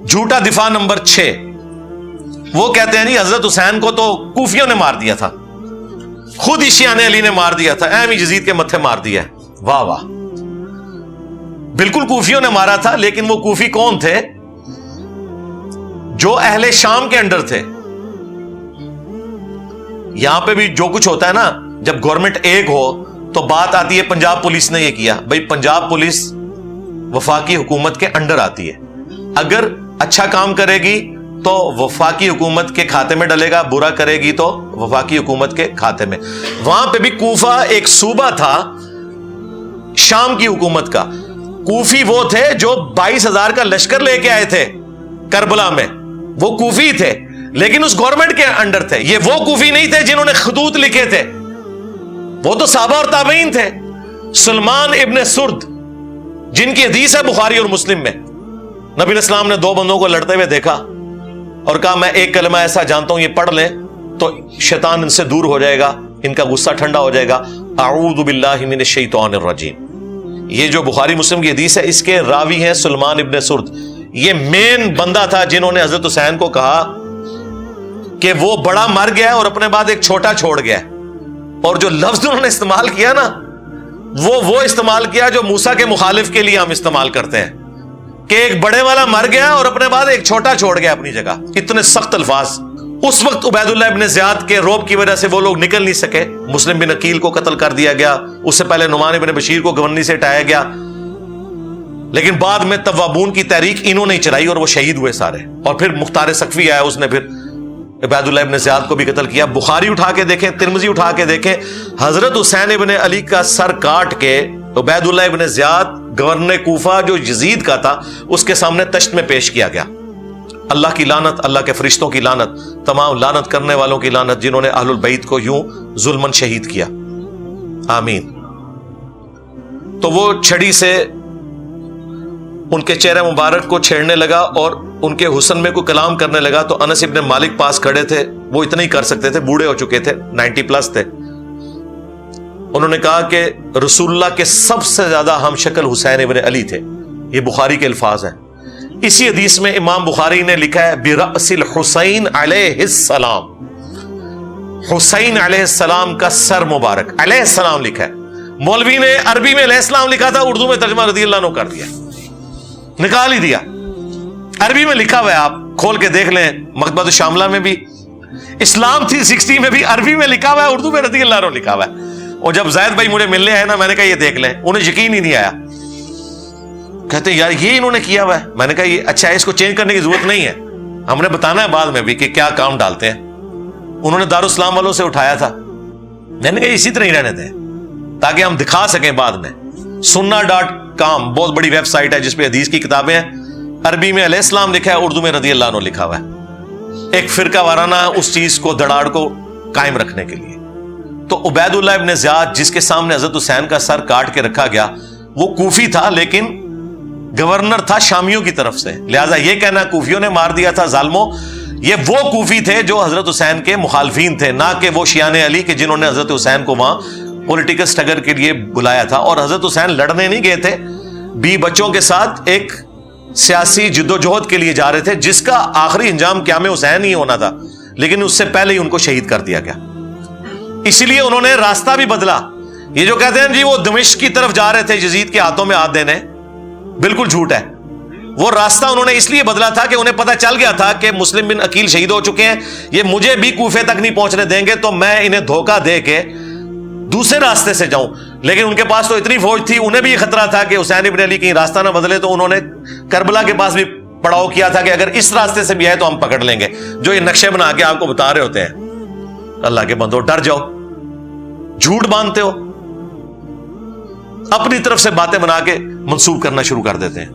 جھوٹا دفاع نمبر 6، وہ کہتے ہیں جی حضرت حسین کو تو کوفیوں نے مار دیا تھا، خود شیعہ علی نے مار دیا تھا، ایم یزید کے متھے مار دیا ہے۔ واہ واہ، بالکل کوفیوں نے مارا تھا، لیکن وہ کوفی کون تھے؟ جو اہل شام کے انڈر تھے۔ یہاں پہ بھی جو کچھ ہوتا ہے نا، جب گورنمنٹ ایک ہو تو بات آتی ہے پنجاب پولیس نے یہ کیا، بھائی پنجاب پولیس وفاقی حکومت کے انڈر آتی ہے، اگر اچھا کام کرے گی تو وفاقی حکومت کے کھاتے میں ڈلے گا، برا کرے گی تو وفاقی حکومت کے کھاتے میں۔ وہاں پہ بھی کوفہ ایک صوبہ تھا شام کی حکومت کا، کوفی وہ تھے جو 22,000 کا لشکر لے کے آئے تھے کربلا میں، وہ کوفی تھے لیکن اس گورنمنٹ کے انڈر تھے۔ یہ وہ کوفی نہیں تھے جنہوں نے خطوط لکھے تھے، وہ تو صحابہ اور تابعین تھے۔ سلمان ابن سرد جن کی حدیث ہے بخاری اور مسلم میں، نبی علیہ السلام نے 2 بندوں کو لڑتے ہوئے دیکھا اور کہا میں ایک کلمہ ایسا جانتا ہوں، یہ پڑھ لیں تو شیطان ان سے دور ہو جائے گا، ان کا غصہ ٹھنڈا ہو جائے گا، اعوذ باللہ من الشیطان الرجیم۔ یہ جو بخاری مسلم کی حدیث ہے اس کے راوی ہیں سلمان ابن سرد، یہ مین بندہ تھا جنہوں نے حضرت حسین کو کہا کہ وہ بڑا مر گیا اور اپنے بعد ایک چھوٹا چھوڑ گیا، اور جو لفظ انہوں نے استعمال کیا نا وہ استعمال کیا جو موسیٰ کے مخالف کے لیے ہم استعمال کرتے ہیں کہ ایک بڑے والا مر گیا اور اپنے بعد ایک چھوٹا چھوڑ گیا اپنی جگہ۔ اتنے سخت الفاظ۔ اس وقت عبید اللہ ابن زیاد کے روب کی وجہ سے وہ لوگ نکل نہیں سکے، مسلم بن عقیل کو قتل کر دیا گیا، اس سے پہلے نعمان بن بشیر کو گورنری سے ہٹایا گیا، لیکن بعد میں توابون کی تحریک انہوں نے چلائی اور وہ شہید ہوئے سارے، اور پھر مختار سقفی آیا، اس نے پھر عبید اللہ ابن زیاد کو بھی قتل کیا۔ بخاری اٹھا کے دیکھیں، ترمذی اٹھا کے دیکھیں، حضرت حسین ابن علی کا سر کاٹ کے عبید اللہ ابن زیاد گورنر کوفہ جو یزید کا تھا اس کے سامنے تشت میں پیش کیا گیا۔ اللہ کی لعنت، اللہ کے فرشتوں کی لعنت، تمام لعنت کرنے والوں کی لعنت جنہوں نے اہل البیت کو یوں ظلمن شہید کیا، آمین۔ تو وہ چھڑی سے ان کے چہرے مبارک کو چھیڑنے لگا اور ان کے حسن میں کوئی کلام کرنے لگا، تو انس ابن مالک پاس کھڑے تھے، وہ اتنا ہی کر سکتے تھے، بوڑھے ہو چکے تھے، 90+ تھے۔ انہوں نے کہا کہ رسول اللہ کے سب سے زیادہ ہم شکل حسین ابن علی تھے، یہ بخاری کے الفاظ ہیں۔ اسی حدیث میں امام بخاری نے لکھا ہے برأس الحسین علیہ السلام، حسین علیہ السلام کا سر مبارک، علیہ السلام لکھا ہے۔ مولوی نے عربی میں علیہ السلام لکھا تھا، اردو میں ترجمہ رضی اللہ عنہ کر دیا، نکال ہی دیا۔ عربی میں لکھا ہوا ہے، آپ کھول کے دیکھ لیں، مکتبۃ الشاملہ میں بھی، اسلام 360 میں بھی عربی میں لکھا ہوا ہے، اردو میں رضی اللہ عنہ لکھا ہوا ہے۔ اور جب زید بھائی مجھے ملنے آئے نا، میں نے کہا یہ دیکھ لیں، انہیں یقین ہی نہیں آیا، کہتے یار یہ انہوں نے کیا ہوا ہے۔ میں نے کہا یہ اچھا ہے، اس کو چینج کرنے کی ضرورت نہیں ہے، ہم نے بتانا ہے بعد میں بھی کہ کیا کام ڈالتے ہیں۔ انہوں نے دارالاسلام والوں سے اٹھایا تھا، میں نے کہا اسی طرح ہی رہنے دیں تاکہ ہم دکھا سکیں بعد میں۔ sunna.com بہت بڑی ویب سائٹ ہے جس پہ حدیث کی کتابیں ہیں، عربی میں علیہ السلام لکھا ہے، اردو میں رضی اللہ عنہ لکھا ہوا ہے، ایک فرقہ وارانہ اس چیز کو دھڑاڑ کو قائم رکھنے کے لیے۔ تو عبید اللہ ابن زیاد جس کے سامنے حضرت حسین کا سر کاٹ کے رکھا گیا، وہ کوفی تھا لیکن گورنر تھا شامیوں کی طرف سے، لہذا یہ کہنا کوفیوں نے مار دیا تھا ظالموں، یہ وہ کوفی تھے جو حضرت حسین کے مخالفین تھے، نہ کہ وہ شیعہ علی کے جنہوں نے حضرت حسین کو وہاں پولیٹیکل سٹرگل کے لیے بلایا تھا۔ اور حضرت حسین لڑنے نہیں گئے تھے، بچوں کے ساتھ ایک سیاسی جدوجہد کے لیے جا رہے تھے جس کا آخری انجام قیام حسین ہی ہونا تھا، لیکن اس سے پہلے ہی ان کو شہید کر دیا گیا، اسی لیے انہوں نے راستہ بھی بدلا۔ یہ جو کہتے ہیں جی وہ دمشق کی طرف جا رہے تھے یزید کے ہاتھوں میں ہاتھ دینے، بالکل جھوٹ ہے۔ وہ راستہ انہوں نے اس لیے بدلا تھا کہ انہیں پتہ چل گیا تھا کہ مسلم بن عقیل شہید ہو چکے ہیں، یہ مجھے بھی کوفے تک نہیں پہنچنے دیں گے، تو میں انہیں دھوکہ دے کے دوسرے راستے سے جاؤں۔ لیکن ان کے پاس تو اتنی فوج تھی، انہیں بھی یہ خطرہ تھا کہ حسین ابن علی کہیں راستہ نہ بدلے، تو انہوں نے کربلا کے پاس بھی پڑاؤ کیا تھا کہ اگر اس راستے سے بھی ہے تو ہم پکڑ لیں گے، جو یہ نقشے بنا کے آپ کو بتا رہے ہوتے ہیں۔ اللہ کے بندو ڈر جاؤ، جھوٹ باندھتے ہو، اپنی طرف سے باتیں بنا کے منسوب کرنا شروع کر دیتے ہیں۔